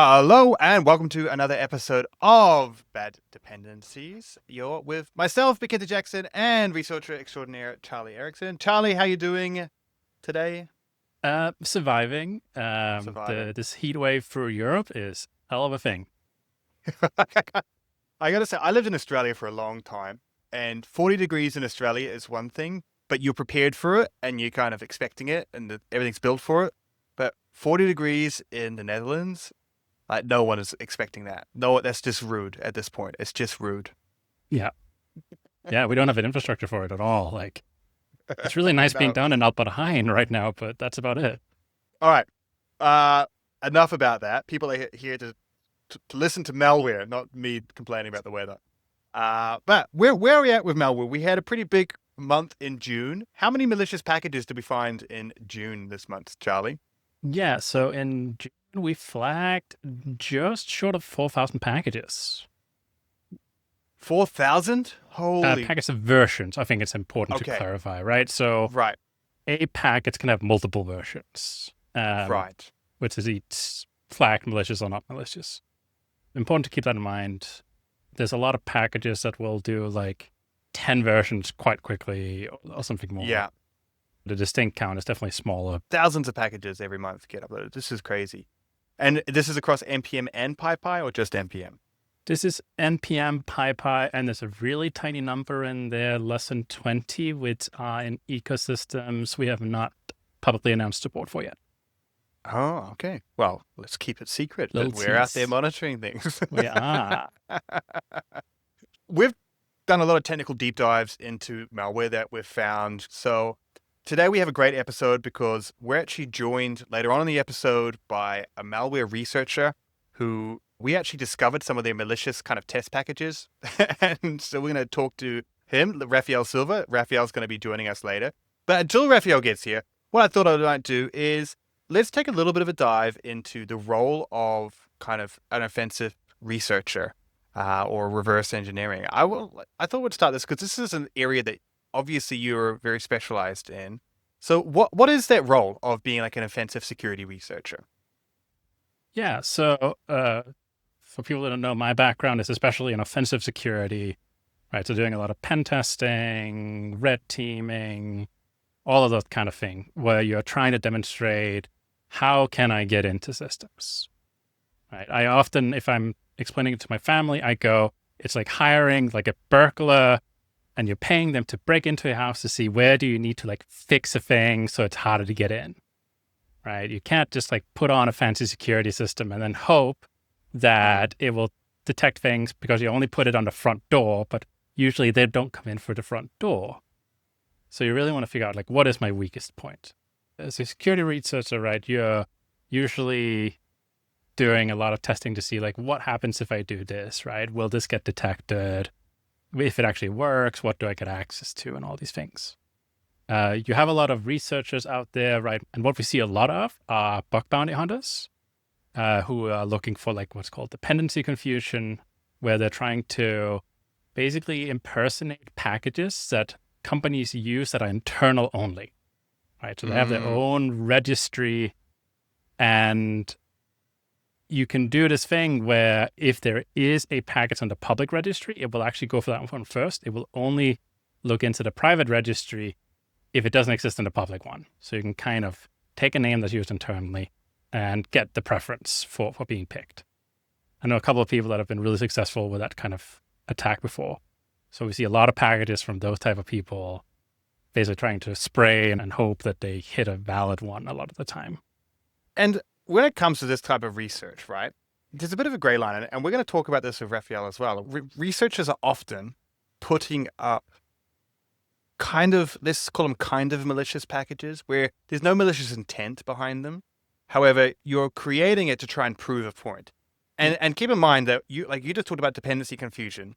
Hello and welcome to another episode of Bad Dependencies. You're with myself, Mackenzie Jackson, and researcher extraordinaire Charlie Erickson. Charlie, how you doing today? Surviving. Surviving. This heat wave through Europe is hell of a thing. I gotta say, I lived in Australia for a long time, and 40 degrees in Australia is one thing, but you're prepared for it and you're kind of expecting it, and everything's built for it. But 40 degrees in the Netherlands, like no one is expecting that. No, that's just rude at this point. It's just rude. Yeah, yeah. We don't have an infrastructure for it at all. Like it's really nice being No. down in Alpha Hein right now, but that's about it. All right. Uh, enough about that. People are here to listen to malware, not me complaining about the weather. But where are we at with malware? We had a pretty big month in June. How many malicious packages did we find in June this month, Charlie? Yeah. So in June we flagged just short of 4,000 packages. 4,000? Holy. Packets of versions. I think it's important to Okay. clarify, right? So Right. a packet can have multiple versions, Right. which is each flagged malicious or not malicious. Important to keep that in mind. There's a lot of packages that will do like 10 versions quite quickly or something more. Yeah. The distinct count is definitely smaller. Thousands of packages every month get uploaded. This is crazy. And this is across NPM and PyPy or just NPM? This is NPM, PyPy, and there's a really tiny number in there, less than 20, which are in ecosystems we have not publicly announced support for yet. Oh, okay. Well, let's keep it secret, Little but we're out there tease. monitoring things. We are. We've done a lot of technical deep dives into malware that we've found. So today we have a great episode because we're actually joined later on in the episode by a malware researcher who we actually discovered some of their malicious kind of test packages. And so we're going to talk to him, Raphael Silva. Raphael's going to be joining us later. But until Raphael gets here, what I thought I might do is let's take a little bit of a dive into the role of kind of an offensive researcher or reverse engineering. I thought we'd start this because this is an area that obviously you're very specialized in. So what is that role of being like an offensive security researcher? Yeah. So for people that don't know, my background is especially in offensive security, right? So doing a lot of pen testing, red teaming, all of that kind of thing, where you're trying to demonstrate how can I get into systems, right? I often, if I'm explaining it to my family, I go, it's like hiring like a burglar and you're paying them to break into a house to see where do you need to like fix a thing so it's harder to get in, right? You can't just like put on a fancy security system and then hope that it will detect things because you only put it on the front door, but usually they don't come in for the front door. So you really want to figure out like, what is my weakest point? As a security researcher, right, you're usually doing a lot of testing to see like, what happens if I do this, right? Will this get detected? If it actually works, what do I get access to and all these things? You have a lot of researchers out there, right? And what we see a lot of are bug bounty hunters who are looking for like what's called dependency confusion, where they're trying to basically impersonate packages that companies use that are internal only, right? So they have their own registry, and you can do this thing where if there is a package on the public registry, it will actually go for that one first. It will only look into the private registry if it doesn't exist in the public one. So you can kind of take a name that's used internally and get the preference for being picked. I know a couple of people that have been really successful with that kind of attack before. So we see a lot of packages from those type of people basically trying to spray and hope that they hit a valid one a lot of the time. And when it comes to this type of research, right, there's a bit of a gray line, and we're going to talk about this with Raphael as well. Researchers are often putting up kind of, let's call them kind of malicious packages where there's no malicious intent behind them. However, you're creating it to try and prove a point. And keep in mind that you just talked about dependency confusion.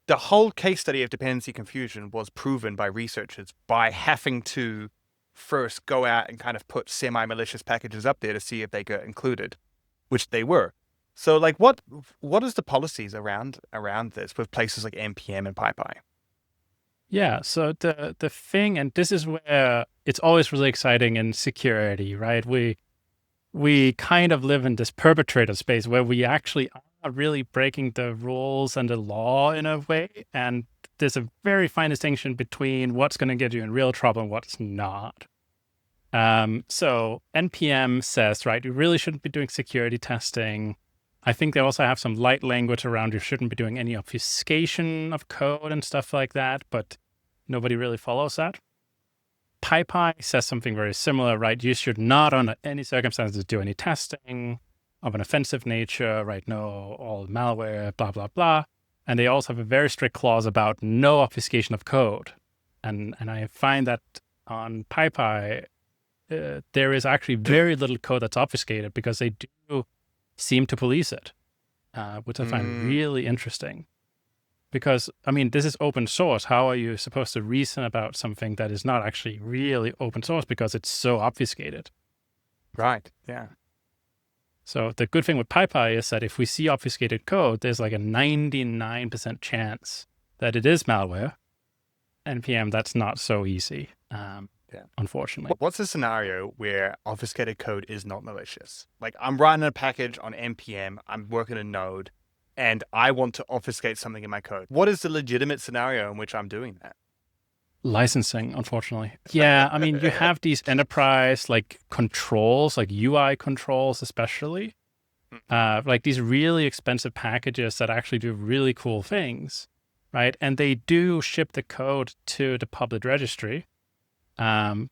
The whole case study of dependency confusion was proven by researchers by having to first go out and kind of put semi-malicious packages up there to see if they got included, which they were. So like what is the policies around this with places like NPM and PyPy? Yeah, so the thing, and this is where it's always really exciting in security, right? we kind of live in this perpetrator space where we actually are really breaking the rules and the law in a way. And there's a very fine distinction between what's going to get you in real trouble and what's not. So NPM says, right, you really shouldn't be doing security testing. I think they also have some light language around you shouldn't be doing any obfuscation of code and stuff like that, but nobody really follows that. PyPy says something very similar, right? You should not, under any circumstances, do any testing of an offensive nature, right? No, all malware, blah, blah, blah. And they also have a very strict clause about no obfuscation of code. And I find that on PyPy, there is actually very little code that's obfuscated because they do seem to police it, which I find really interesting. Because, I mean, this is open source. How are you supposed to reason about something that is not actually really open source because it's so obfuscated? Right, yeah. So the good thing with PyPy is that if we see obfuscated code, there's like a 99% chance that it is malware. NPM, that's not so easy, unfortunately. What's the scenario where obfuscated code is not malicious? Like, I'm writing a package on NPM, I'm working a node, and I want to obfuscate something in my code. What is the legitimate scenario in which I'm doing that? Licensing, unfortunately. Yeah, I mean, you have these enterprise like controls, like UI controls especially, like these really expensive packages that actually do really cool things, right? And they do ship the code to the public registry, but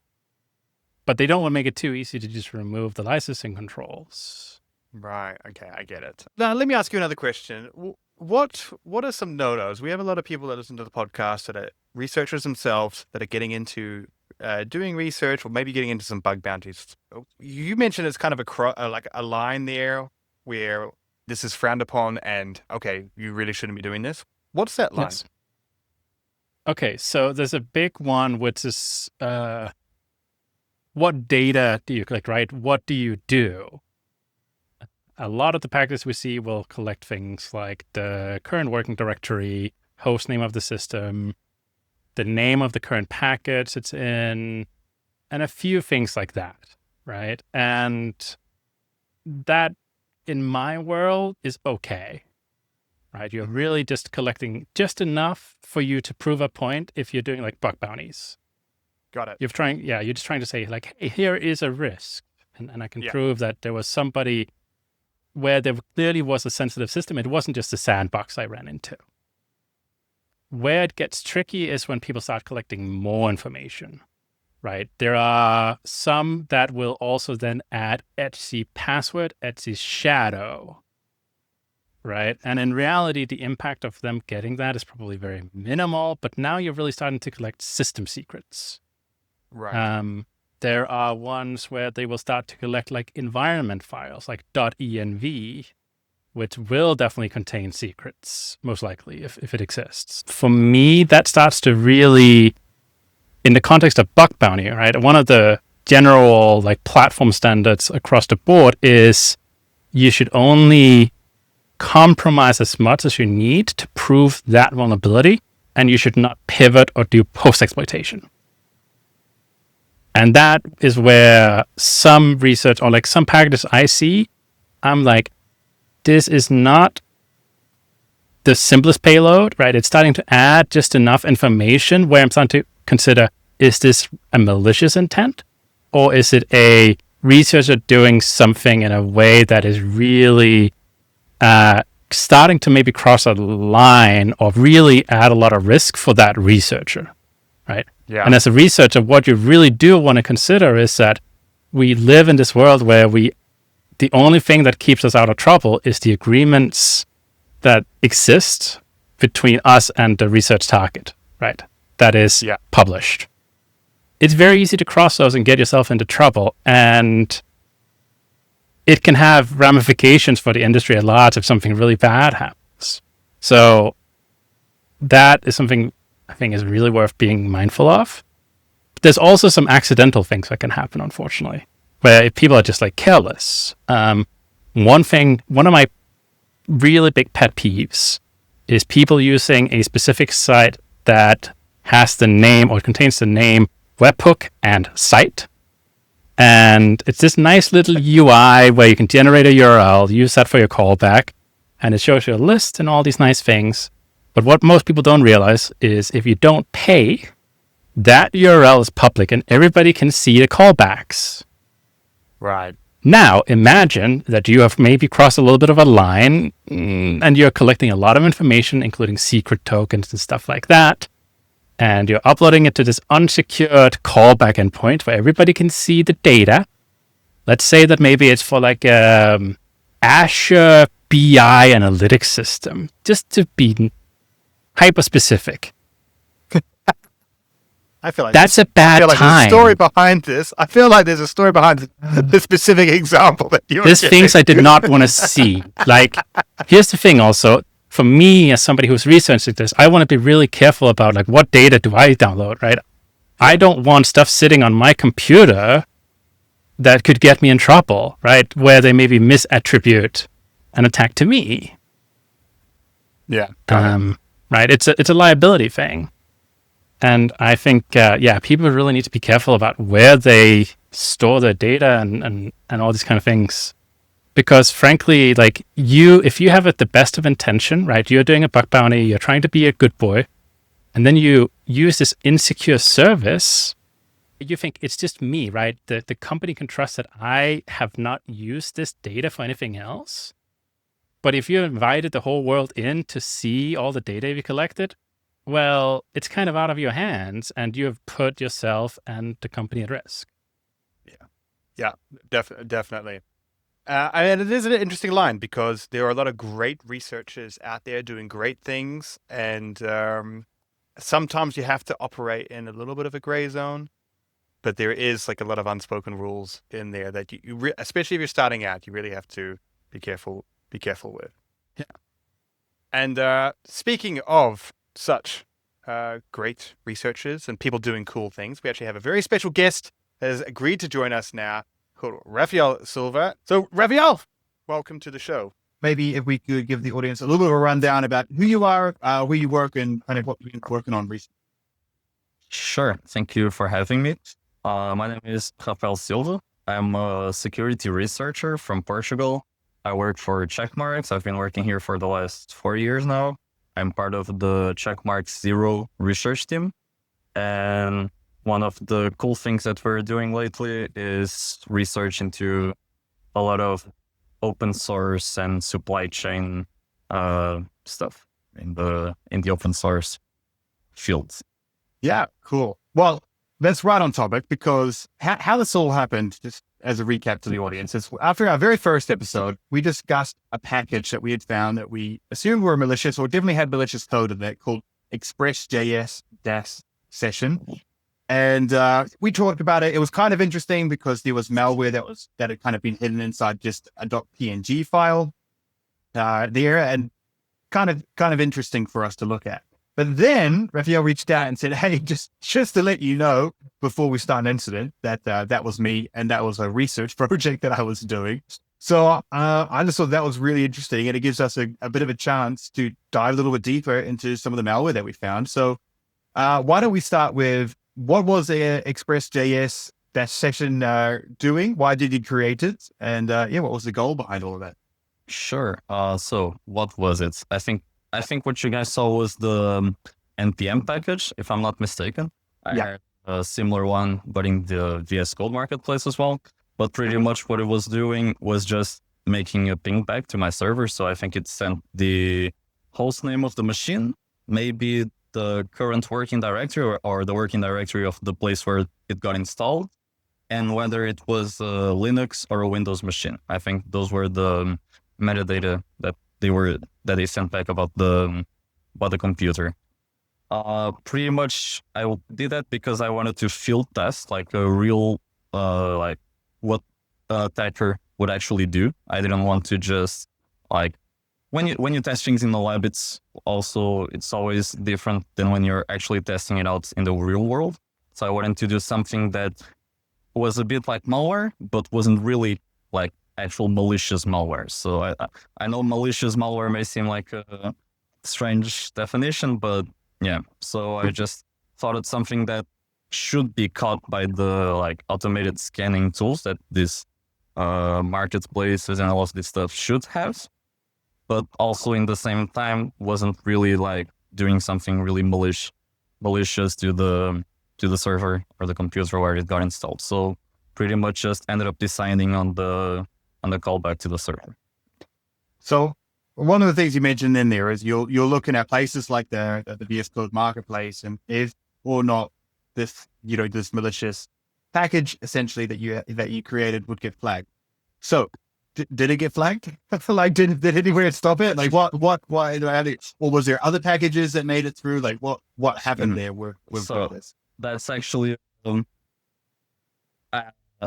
they don't want to make it too easy to just remove the licensing controls. Right, okay, I get it. Now, let me ask you another question. What are some no-nos? We have a lot of people that listen to the podcast that are researchers themselves that are getting into doing research or maybe getting into some bug bounties. You mentioned it's kind of like a line there where this is frowned upon and, okay, you really shouldn't be doing this. What's that line? Yes. Okay, so there's a big one, which is what data do you collect, right? What do you do? A lot of the packages we see will collect things like the current working directory, host name of the system, the name of the current package it's in, and a few things like that, right? And that, in my world, is okay, right? You're really just collecting just enough for you to prove a point if you're doing like bug bounties. Got it. You're just trying to say like, hey, here is a risk. And I can prove that there was somebody where there clearly was a sensitive system. It wasn't just a sandbox I ran into. Where it gets tricky is when people start collecting more information, right? There are some that will also then add etc password, etc shadow, right? And in reality, the impact of them getting that is probably very minimal, but now you're really starting to collect system secrets. Right. There are ones where they will start to collect like environment files, like .env, which will definitely contain secrets, most likely, if it exists. For me, that starts to really, in the context of bug bounty, right? One of the general like platform standards across the board is you should only compromise as much as you need to prove that vulnerability, and you should not pivot or do post-exploitation. And that is where some research or like some packages I see, I'm like, this is not the simplest payload, right? It's starting to add just enough information where I'm starting to consider, is this a malicious intent? Or is it a researcher doing something in a way that is really starting to maybe cross a line or really add a lot of risk for that researcher, right? Yeah. And as a researcher, what you really do want to consider is that we live in this world where the only thing that keeps us out of trouble is the agreements that exist between us and the research target, right? That is published. It's very easy to cross those and get yourself into trouble. And it can have ramifications for the industry at large if something really bad happens. So that is something I think is really worth being mindful of. There's also some accidental things that can happen, unfortunately, where if people are just like careless. One of my really big pet peeves is people using a specific site that has the name or contains the name webhook and site And it's this nice little UI where you can generate a URL, use that for your callback, and it shows you a list and all these nice things. But what most people don't realize is if you don't pay, that URL is public and everybody can see the callbacks. Right. Now, imagine that you have maybe crossed a little bit of a line and you're collecting a lot of information, including secret tokens and stuff like that. And you're uploading it to this unsecured callback endpoint where everybody can see the data. Let's say that maybe it's for like Azure BI analytics system, just to be hyper specific. I feel like that's a bad There's time. a story behind this. I feel like there's a story behind the specific example that you're There's giving. things I did not want to see. Like, here's the thing also. For me, as somebody who's researching this, I want to be really careful about like what data do I download, right? I don't want stuff sitting on my computer that could get me in trouble, right? Where they maybe misattribute an attack to me. Yeah. Right? It's a liability thing. And I think, people really need to be careful about where they store their data and all these kind of things. Because frankly, like if you have it the best of intention, right? You're doing a bug bounty, you're trying to be a good boy, and then you use this insecure service, you think it's just me, right? The company can trust that I have not used this data for anything else. But if you invited the whole world in to see all the data you collected, well, it's kind of out of your hands and you have put yourself and the company at risk. Yeah, definitely. And it is an interesting line because there are a lot of great researchers out there doing great things. And sometimes you have to operate in a little bit of a gray zone. But there is like a lot of unspoken rules in there that especially if you're starting out, you really have to be careful with. Yeah. And speaking of such great researchers and people doing cool things, we actually have a very special guest that has agreed to join us now, called Raphael Silva. So Raphael, welcome to the show. Maybe if we could give the audience a little bit of a rundown about who you are, where you work, and kind of what you've been working on recently. Sure. Thank you for having me. My name is Raphael Silva. I'm a security researcher from Portugal. I work for Checkmarx. I've been working here for the last 4 years now. I'm part of the Checkmarx Zero research team. And one of the cool things that we're doing lately is research into a lot of open source and supply chain stuff in the open source fields. Yeah, cool. Well, that's right on topic because how this all happened, just as a recap to the audience, is after our very first episode, we discussed a package that we had found that we assumed were malicious or definitely had malicious code in it called ExpressJS-Session. And we talked about it. It was kind of interesting because there was malware that had kind of been hidden inside just a .png file there, and kind of interesting for us to look at. But then Raphael reached out and said, "Hey, just to let you know before we start an incident that that was me and that was a research project that I was doing." So I just thought that was really interesting, and it gives us a bit of a chance to dive a little bit deeper into some of the malware that we found. So why don't we start with what was ExpressJS-Session doing? Why did you create it? And what was the goal behind all of that? Sure. So what was it? I think what you guys saw was the NPM package, if I'm not mistaken. I had a similar one, but in the VS Code marketplace as well. But pretty much what it was doing was just making a ping back to my server. So I think it sent the host name of the machine, maybe the current working directory or the working directory of the place where it got installed, and whether it was a Linux or a Windows machine. I think those were the metadata that they sent back about the computer. Pretty much I did that because I wanted to field test like a real like what attacker would actually do. I didn't want to just like when you test things in the lab, it's always different than when you're actually testing it out in the real world. So I wanted to do something that was a bit like malware, but wasn't really like actual malicious malware. So I know malicious malware may seem like a strange definition, but yeah. So I just thought it's something that should be caught by the like automated scanning tools that this marketplaces and all of this stuff should have, but also in the same time wasn't really like doing something really malicious to the server or the computer where it got installed. So pretty much just ended up deciding on the callback to the server. So one of the things you mentioned in there is you're looking at places like the VS Code marketplace, and if or not this this malicious package essentially that you created would get flagged. So did it get flagged? Like did anywhere stop it? Like why or was there other packages that made it through? Like what happened there with this? That's actually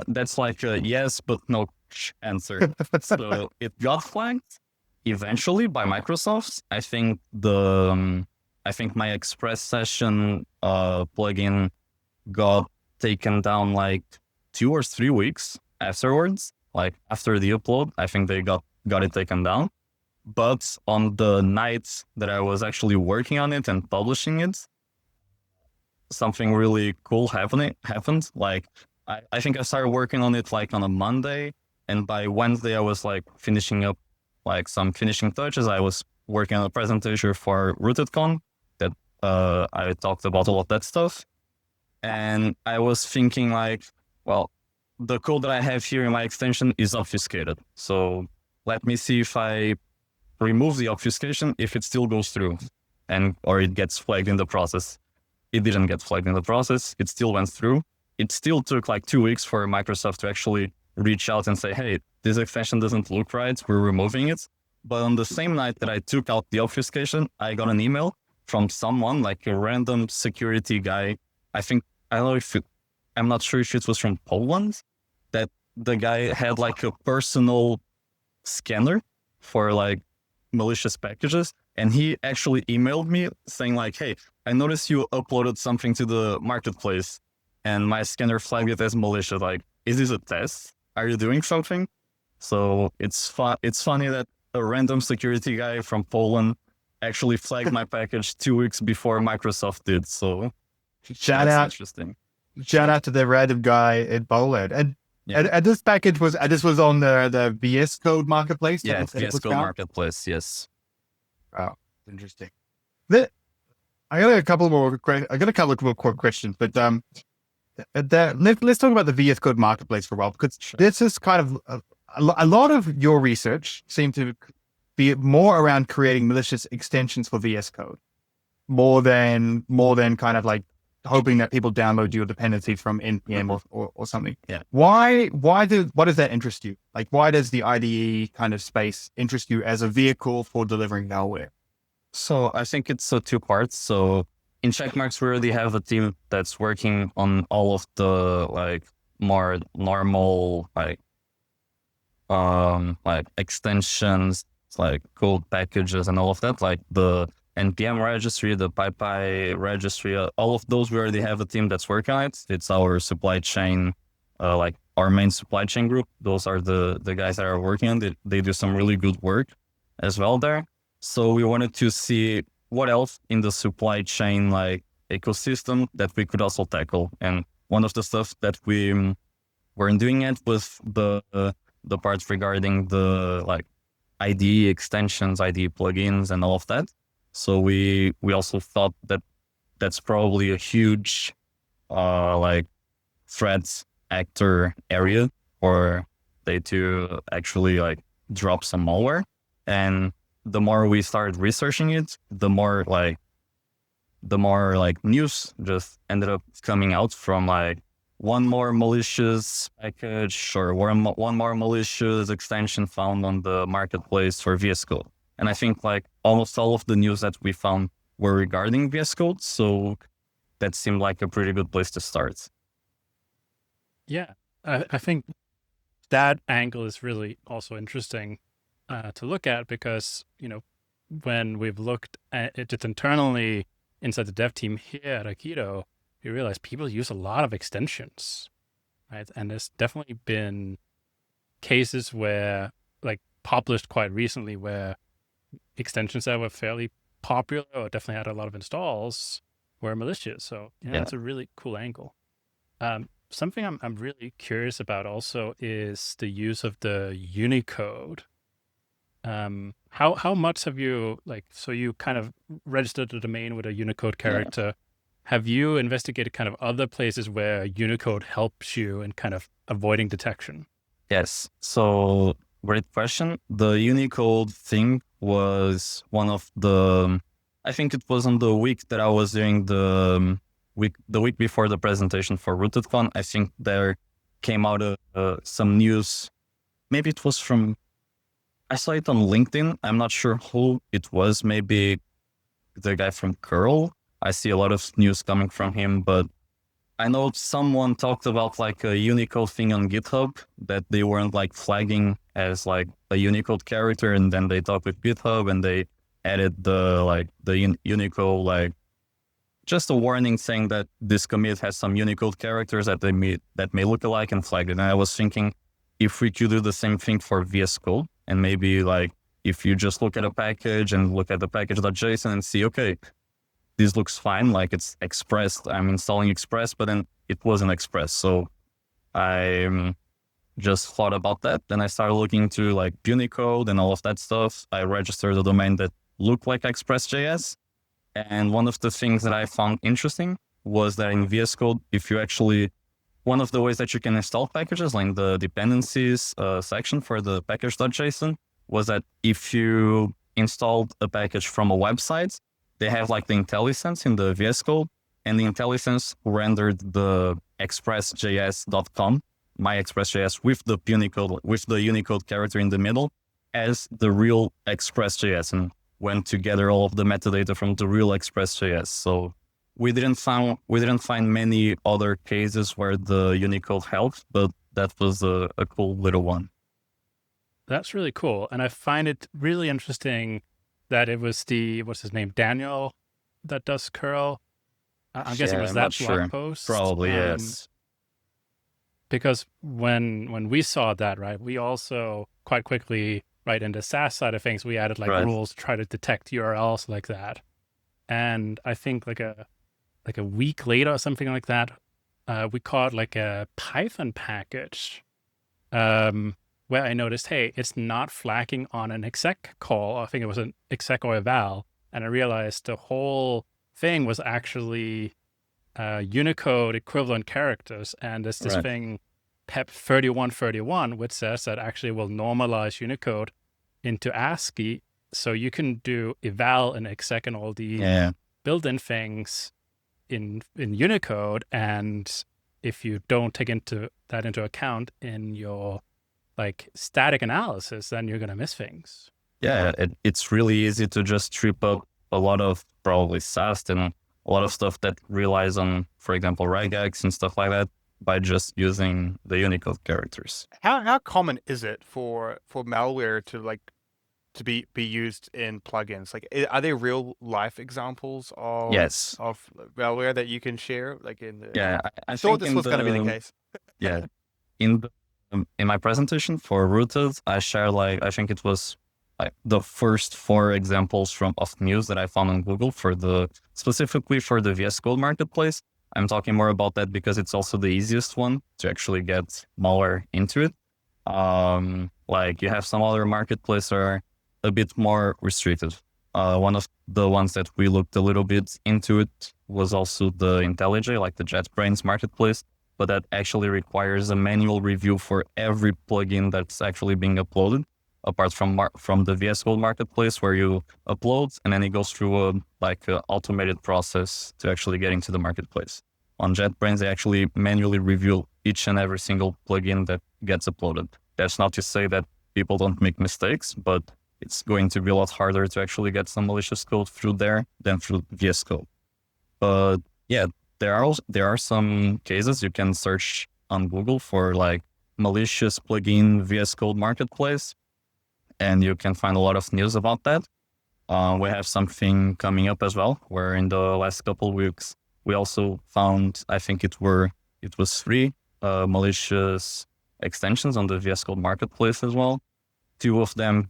that's like a yes but no answer. So it got flagged eventually by Microsoft. I think my ExpressJS-Session plugin got taken down like 2 or 3 weeks afterwards. Like after the upload, I think they got it taken down. But on the night that I was actually working on it and publishing it, something really cool happened. Like I think I started working on it like on a Monday, and by Wednesday I was like finishing up like some finishing touches. I was working on a presentation for RootedCon that I talked about all of that stuff. And I was thinking like, well, the code that I have here in my extension is obfuscated. So let me see if I remove the obfuscation, if it still goes through or it gets flagged in the process. It didn't get flagged in the process. It still went through. It still took like 2 weeks for Microsoft to actually reach out and say, hey, this extension doesn't look right. We're removing it. But on the same night that I took out the obfuscation, I got an email from someone, like a random security guy. I'm not sure if it was from Poland, that the guy had like a personal scanner for like malicious packages. And he actually emailed me saying like, hey, I noticed you uploaded something to the marketplace and my scanner flagged it as malicious. Like, is this a test? Are you doing something? So it's funny that a random security guy from Poland actually flagged my package 2 weeks before Microsoft did. So shout out to the random guy in Poland. And this package was on the VS Code marketplace. Yeah, VS Code marketplace. Yes. Wow, interesting. I got a couple more quick questions, but let's talk about the VS Code marketplace for a while, because this is kind of a lot of your research seemed to be more around creating malicious extensions for VS Code, more than kind of like hoping that people download your dependencies from npm or something. Yeah. Why does that interest you? Like, why does the IDE kind of space interest you as a vehicle for delivering malware? So I think it's 2 parts. So in Checkmarx, we already have a team that's working on all of the like more normal like extensions, like code packages and all of that, like the NPM registry, the PyPy registry, all of those, we already have a team that's working on it. It's our supply chain, like our main supply chain group. Those are the guys that are working on it. They do some really good work as well there. So we wanted to see what else in the supply chain like ecosystem that we could also tackle. And one of the stuff that we weren't doing it was the parts regarding the like IDE extensions, IDE plugins, and all of that. So we also thought that that's probably a huge like threat actor area for they to actually like drop some malware. And the more we started researching it, the more like news just ended up coming out from like one more malicious package or one more malicious extension found on the marketplace for VS Code. And I think like almost all of the news that we found were regarding VS Code. So that seemed like a pretty good place to start. Yeah, I think that angle is really also interesting to look at, because, when we've looked at it just internally inside the dev team here at Aikido, we realize people use a lot of extensions, right? And there's definitely been cases where, like, published quite recently, where extensions that were fairly popular or definitely had a lot of installs were malicious. So Yeah. that's a really cool angle. Something I'm really curious about also is the use of the Unicode. How much have you so you kind of registered the domain with a Unicode character. Have you investigated kind of other places where Unicode helps you in kind of avoiding detection? Yes. So great question. The Unicode thing was one of the, I think it was on the week that I was doing the week before the presentation for RootedCon. I think there came out some news. Maybe it was I saw it on LinkedIn. I'm not sure who it was. Maybe the guy from Curl. I see a lot of news coming from him, but I know someone talked about like a Unicode thing on GitHub that they weren't like flagging as like a Unicode character, and then they talked with GitHub and they added the Unicode, like just a warning saying that this commit has some Unicode characters that may look alike, and flagged it. And I was thinking if we could do the same thing for VS Code, and maybe like if you just look at a package and look at the package.json and see, okay, this looks fine, like it's expressed. I'm installing Express, but then it wasn't Express. So I just thought about that. Then I started looking to like Unicode and all of that stuff. I registered a domain that looked like ExpressJS. And one of the things that I found interesting was that in VS Code, if you actually, one of the ways that you can install packages, like the dependencies section for the package.json, was that if you installed a package from a website, they have like the IntelliSense in the VS Code, and the IntelliSense rendered the expressjs.com, my ExpressJS with the Unicode character in the middle as the real ExpressJS, and went to gather all of the metadata from the real ExpressJS. So we didn't find many other cases where the Unicode helped, but that was a cool little one. That's really cool. And I find it really interesting that it was what's his name, Daniel, that does curl. I'm guessing it was that blog post. Probably, yes. Because when we saw that, right, we also quite quickly, right, in the SaaS side of things, we added like rules to try to detect URLs like that. And I think like a week later or something like that, we caught like a Python package where I noticed, hey, it's not flagging on an exec call. I think it was an exec or eval. And I realized the whole thing was actually Unicode equivalent characters. And there's this thing, PEP 3131, which says that actually will normalize Unicode into ASCII. So you can do eval and exec and all the built-in things in Unicode. And if you don't take that into account in your like static analysis, then you're going to miss things. Yeah, it's really easy to just trip up a lot of probably SAST and a lot of stuff that relies on, for example, regex and stuff like that by just using the Unicode characters. How common is it for malware to be used in plugins? Like, are there real life examples of malware that you can share? Like I thought this was going to be the case. Yeah, in my presentation for Rooted, I shared I think it was the first 4 examples of news that I found on Google specifically for the VS Code marketplace. I'm talking more about that because it's also the easiest one to actually get malware into it. Like you have some other marketplaces that are a bit more restricted. One of the ones that we looked a little bit into it was also the IntelliJ, like the JetBrains marketplace, but that actually requires a manual review for every plugin that's actually being uploaded, apart from the VS Code marketplace where you upload and then it goes through a automated process to actually get into the marketplace. On JetBrains, they actually manually review each and every single plugin that gets uploaded. That's not to say that people don't make mistakes, but it's going to be a lot harder to actually get some malicious code through there than through VS Code. But yeah, there are some cases you can search on Google for like malicious plugin VS Code marketplace, and you can find a lot of news about that. We have something coming up as well, where in the last couple of weeks, we also found, I think it was 3 malicious extensions on the VS Code marketplace as well. 2 of them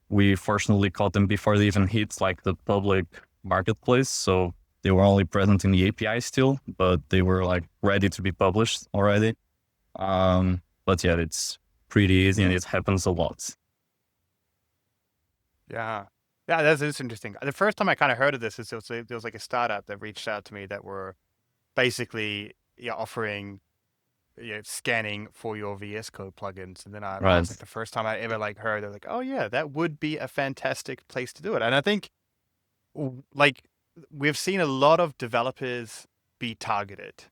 we fortunately caught them before they even hit like the public marketplace. So they were only present in the API still, but they were like ready to be published already. But yeah, it's pretty easy and it happens a lot. Yeah. Yeah, that's interesting. The first time I kind of heard of this is there was like a startup that reached out to me that were basically offering scanning for your VS Code plugins. And then that Right. was like the first time I ever like heard, they're like, oh yeah, that would be a fantastic place to do it. And I think like we've seen a lot of developers be targeted.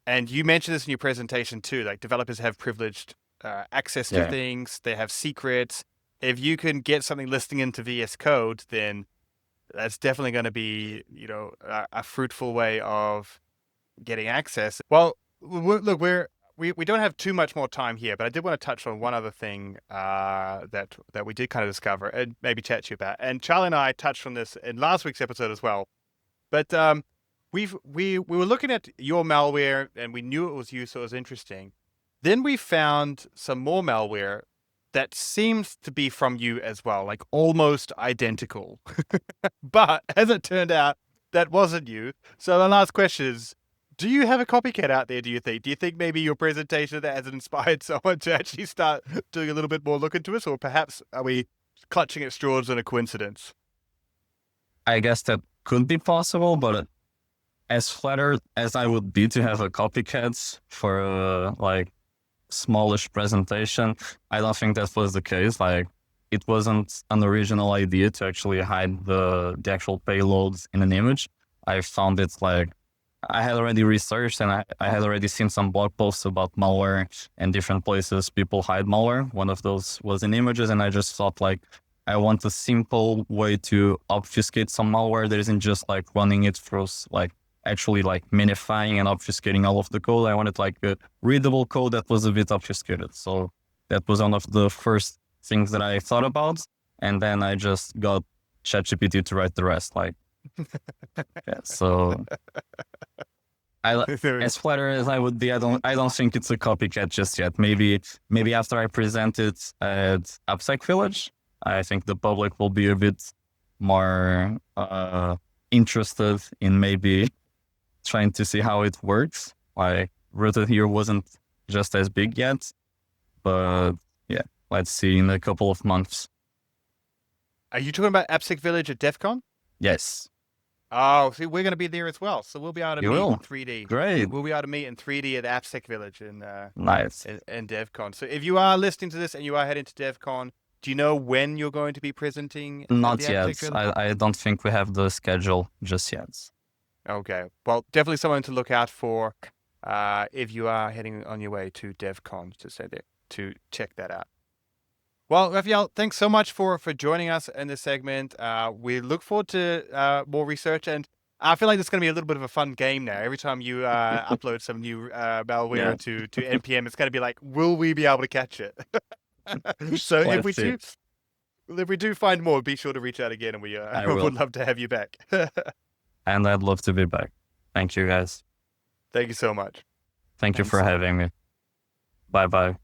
And you mentioned this in your presentation too, like developers have privileged access to Yeah. things, they have secrets. If you can get something listing into VS Code, then that's definitely going to be, a fruitful way of getting access. Well, look, we don't have too much more time here, but I did want to touch on one other thing that we did kind of discover and maybe chat to you about. And Charlie and I touched on this in last week's episode as well. But we were looking at your malware and we knew it was you, so it was interesting. Then we found some more malware that seems to be from you as well, like almost identical. But as it turned out, that wasn't you. So the last question is, do you have a copycat out there, do you think? Do you think maybe your presentation that has inspired someone to actually start doing a little bit more look into us? Or perhaps are we clutching at straws in a coincidence? I guess that could be possible, but as flattered as I would be to have a copycat for like smallish presentation, I don't think that was the case. Like, it wasn't an original idea to actually hide the actual payloads in an image. I found it like I had already researched and I had already seen some blog posts about malware and different places people hide malware. One of those was in images, and I just thought like I want a simple way to obfuscate some malware that isn't just like running it through like actually like minifying and obfuscating all of the code. I wanted like a readable code that was a bit obfuscated. So that was one of the first things that I thought about. And then I just got ChatGPT to write the rest. Like, yeah, so as flattered as I would be, I don't think it's a copycat just yet. Maybe after I present it at AppSec Village, I think the public will be a bit more interested in maybe trying to see how it works. Like, Rooted here wasn't just as big yet, but yeah, let's see in a couple of months. Are you talking about AppSec Village at DEF CON? Yes. Oh, see, we're going to be there as well. So we'll be able to meet in 3D. Great. We'll be able to meet in 3D at AppSec Village in Nice. in DEF CON. So if you are listening to this and you are heading to DEF CON, do you know when you're going to be presenting? Not yet. I don't think we have the schedule just yet. Okay. Well, definitely someone to look out for if you are heading on your way to DEF CON to check that out. Well, Raphael, thanks so much for joining us in this segment. We look forward to more research, and I feel like it's going to be a little bit of a fun game now. Every time you upload some new malware to NPM, it's going to be like, will we be able to catch it? So if we do find more, be sure to reach out again, and we would love to have you back. And I'd love to be back. Thank you, guys. Thank you so much. Thank you for having me. Bye-bye.